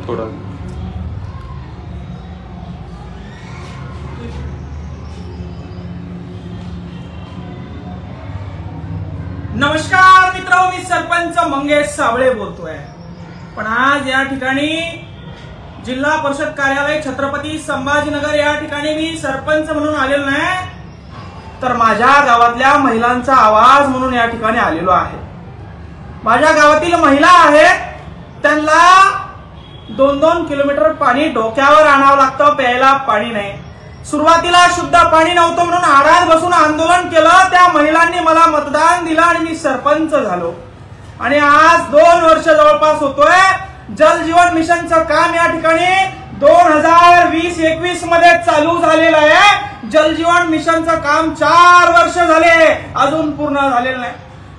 थोडा नमस्कार मित्रांनो, मी सरपंच मंगेश साबळे बोलतोय। पण आज या ठिकाणी जिल्हा परिषद कार्यालय छत्रपती संभाजीनगर या ठिकाणी मी सरपंच म्हणून आलेलो नाही, तर माझ्या गावातल्या महिलांचा आवाज म्हणून या ठिकाणी आलेलो आहे। माझ्या गावातील महिला आहेत, त्यांना 2-2 किलोमीटर पाणी डोक्यावर आणावं लागतं, प्यायला पाणी नाही। सुरुवातीला शुद्ध पाणी नव्हतं म्हणून आडात बसून आंदोलन केलं, त्या महिलांनी मला मतदान दिलं आणि मी सरपंच झालो। आणि आज 2 वर्ष जवळपास होतोय। जल जीवन मिशनचं काम या ठिकाणी 2020-21 मध्ये चालू झालेलं आहे। जल जीवन मिशनचं काम 4 वर्ष झाले, अजून पूर्ण झालेलं नाही।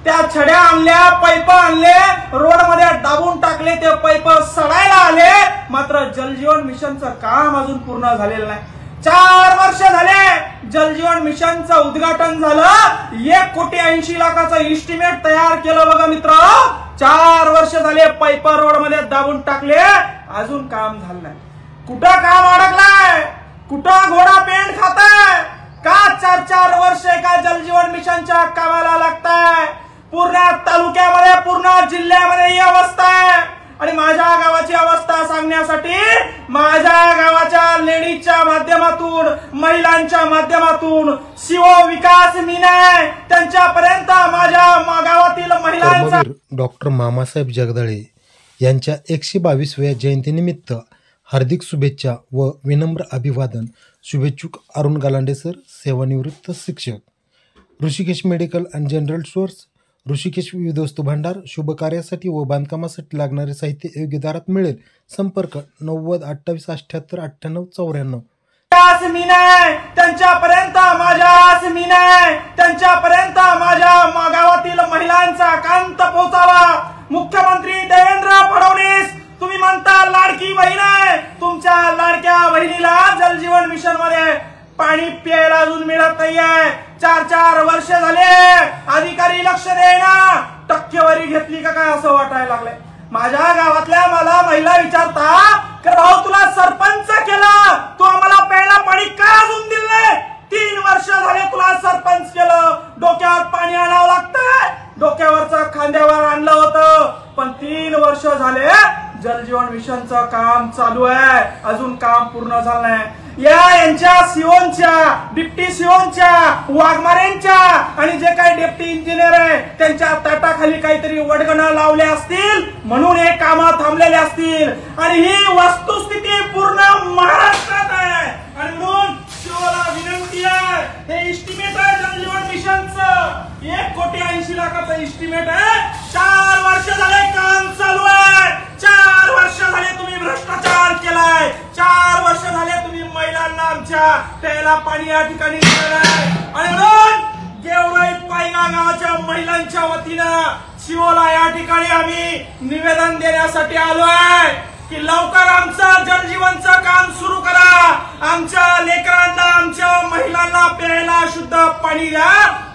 त्या छड्या आणल्या, पाईप आणले, रोड मध्ये दाबून टाकले, ते पाईप सडायला आले, मात्र जल जीवन मिशनचं काम अजून पूर्ण झालेलं नाही। 4 वर्ष झाले जल जीवन मिशनचं उद्घाटन झालं, 1,80,00,000चं इस्टिमेट तयार केलं बघा मित्र। 4 वर्ष झाले, पाईप रोड मध्ये दाबून टाकले, अजून काम झालं नाही। कुठं काम अडकलाय, कुठं घोडा पेंट खाताय का? 4-4 वर्ष एका जल जीवन मिशनच्या कामाला लागताय। पूर्ण तालुक्यामध्ये, पूर्ण जिल्ह्यामध्ये ही अवस्था आहे। आणि माझ्या गावाची अवस्था सांगण्यासाठी माझ्या गावाच्या लेडीजच्या माध्यमातून, महिलांच्या माध्यमातून शिव विकास मीना त्यांच्यापर्यंत माझ्या गावातील महिलांचा डॉक्टर मामासाहेब जगदाळे यांच्या 122व्या जयंतीनिमित्त हार्दिक शुभेच्छा व विनम्र अभिवादन। शुभेच्छुक अरुण गलांडे सर, सेवानिवृत्त शिक्षक, Rishikesh medical and general stores, Rishikesh विविध वस्तू भांडार। शुभ कार्यासाठी व बांधकामासाठी लागणारे साहित्य योग्य दरात मिळेल। संपर्क 90 28 78 98 94। त्यांच्यापर्यंत माझ्या गावातील महिलांचा कांत पोहोचावा। मुख्यमंत्री देवेंद्र फडणवीस, तुम्ही म्हणता लाडकी बहीण आहे, तुमच्या लाडक्या बहिणीला जल जीवन मिशन मध्ये पाणी प्यायला अजून मिळत नाहीये। 4-4 वर्ष झाले, अधिकारी लक्ष देईना, टक्केवारी घेतली का काय असं वाटायला लागलंय। माझ्या गावातल्या मला महिला विचारता की भाऊ, तुला सरपंच केलं, तू आम्हाला प्यायला पाणी का अजून दिलं नाही? 3 वर्ष झाले तुला सरपंच केलं, डोक्यावर पाणी आणावं लागतंय, डोक्यावरचं खांद्यावर आणलं होतं, पण 3 वर्ष झाले जल जीवन मिशनचं काम चालू आहे, अजून काम पूर्ण झालं नाही। यांच्या सीओनच्या, डिप्टी सीओनच्या, वाघमारेंच्या आणि जे काही डेप्टी इंजिनियर आहे त्यांच्या ताटाखाली काहीतरी वडगणं लावले असतील, म्हणून हे कामं थांबलेले असतील। आणि ही वस्तुस्थिती पूर्ण महाराष्ट्रात आहे। आणि म्हणून शिवला विनंती आहे, हे इस्टिमेट आहे जल जीवन मिशनचं, 1,80,00,000चं इस्टिमेट आहे। 4 वर्ष झाले काम चालू आहे, 4 वर्ष झाले तुम्ही भ्रष्टाचार केलाय, 4 वर्ष झाले तुम्ही महिलांना आमच्या प्यायला पाणी या ठिकाणी दिलं आहे। आणि म्हणून गेवराई पायगा गावाच्या महिलांच्या वतीनं शिवला या ठिकाणी आम्ही निवेदन देण्यासाठी आलो आहे की लवकर आमचं जल जीवनचं काम सुरू करा, आमच्या लेकरांना, आमच्या महिलांना प्यायला शुद्ध पाणी द्या।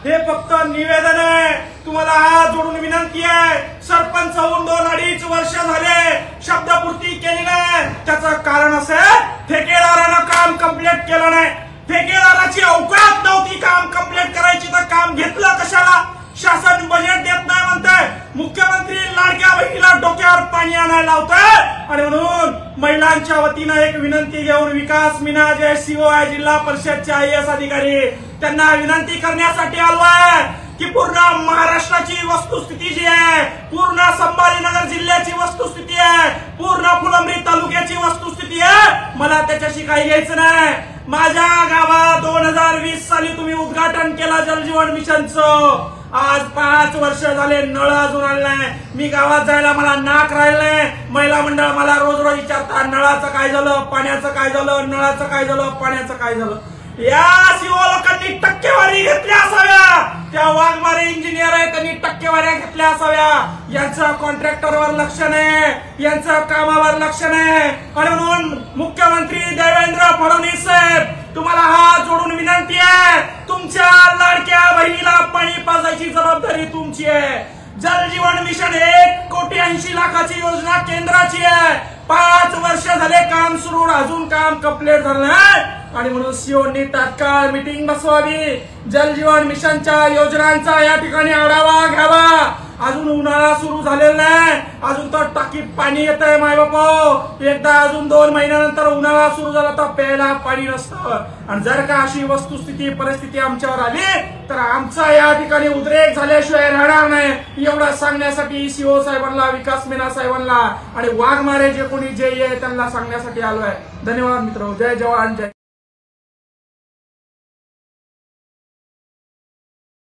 हे फक्त निवेदन आहे, तुम्हाला हात जोडून विनंती आहे। सरपंच होऊन 2-2.5 वर्ष झाले, शब्दपूर्ती केली नाही। त्याचं कारण असं आहे, ठेकेदारानं काम कंप्लीट केलं नाही, ठेकेदाराची अवकात नव्हती काम कंप्लीट करायची, तर काम घेतलं कशाला? शासन बजेट देत नाही म्हणताय, मुख्यमंत्री लाडक्या बहिणीला डोक्यावर पाणी आणायला लावतोय। आणि म्हणून महिलांच्या वतीनं एक विनंती घेऊन विकास मीना जे सीओ आहे जिल्हा परिषदचे IAS अधिकारी, त्यांना विनंती करण्यासाठी आलो आहे की पूर्ण महाराष्ट्राची वस्तुस्थिती जी आहे, पूर्ण संभाजीनगर जिल्ह्याची वस्तुस्थिती आहे, पूर्ण फुलंब्री तालुक्याची वस्तुस्थिती आहे, मला त्याच्याशी काही घ्यायचं नाही। माझ्या गावात 2020 साली तुम्ही उद्घाटन केलं जल जीवन मिशनचं, आज 5 वर्ष झाले नळ अजून आले नाही। मी गावात जायला मला नाक राहिलंय, महिला मंडळ मला रोज विचारतात, नळाचं काय झालं, पाण्याचं काय झालं, नळाचं काय झालं, पाण्याचं काय झालं। या सीओ लोकांनी टक्केवारी घेतल्या असाव्या, त्या वाघमारे इंजिनियर आहे त्यांनी टक्केवाऱ्या घेतल्या असाव्या। यांचं कॉन्ट्रॅक्टरवर लक्ष नाही, यांचं कामावर लक्ष नाही। आणि म्हणून मुख्यमंत्री देवेंद्र फडणवीस साहेब, तुम्हाला हात जोडून विनंती आहे, तुमच्या लाडक्या बहिणीला पाणी पाजायची जबाबदारी तुमची आहे। जल जीवन मिशन 1,80,00,000ची योजना केंद्राची आहे, 5 वर्ष झाले काम सुरू, अजून काम कंप्लीट झालं नाही आणि म्हणून सीओनी तात्काळ मीटिंग बसवावी, जलजीवन मिशनच्या योजनांचा या ठिकाणी आढावा घ्यावा. अजून उन्हाळा सुरू झालेला नाही, अजून तर टाकीत पाणी येत आहे मायबापो. एकदा अजून 2 महिन्यानंतर उन्हाळा सुरू झाला तर प्यायला पाणी नसतं. आणि जर का अशी वस्तुस्थिती परिस्थिती आमच्यावर आली तर आमचा या ठिकाणी उद्रेक झाल्याशिवाय राहणार नाही. एवढं सांगण्यासाठी सीओ साहेबांना, विकास मीना साहेबांना आणि वाघमारे जे कोणी जे आहे त्यांना सांगण्यासाठी आलोय. धन्यवाद मित्र. जय जवान जय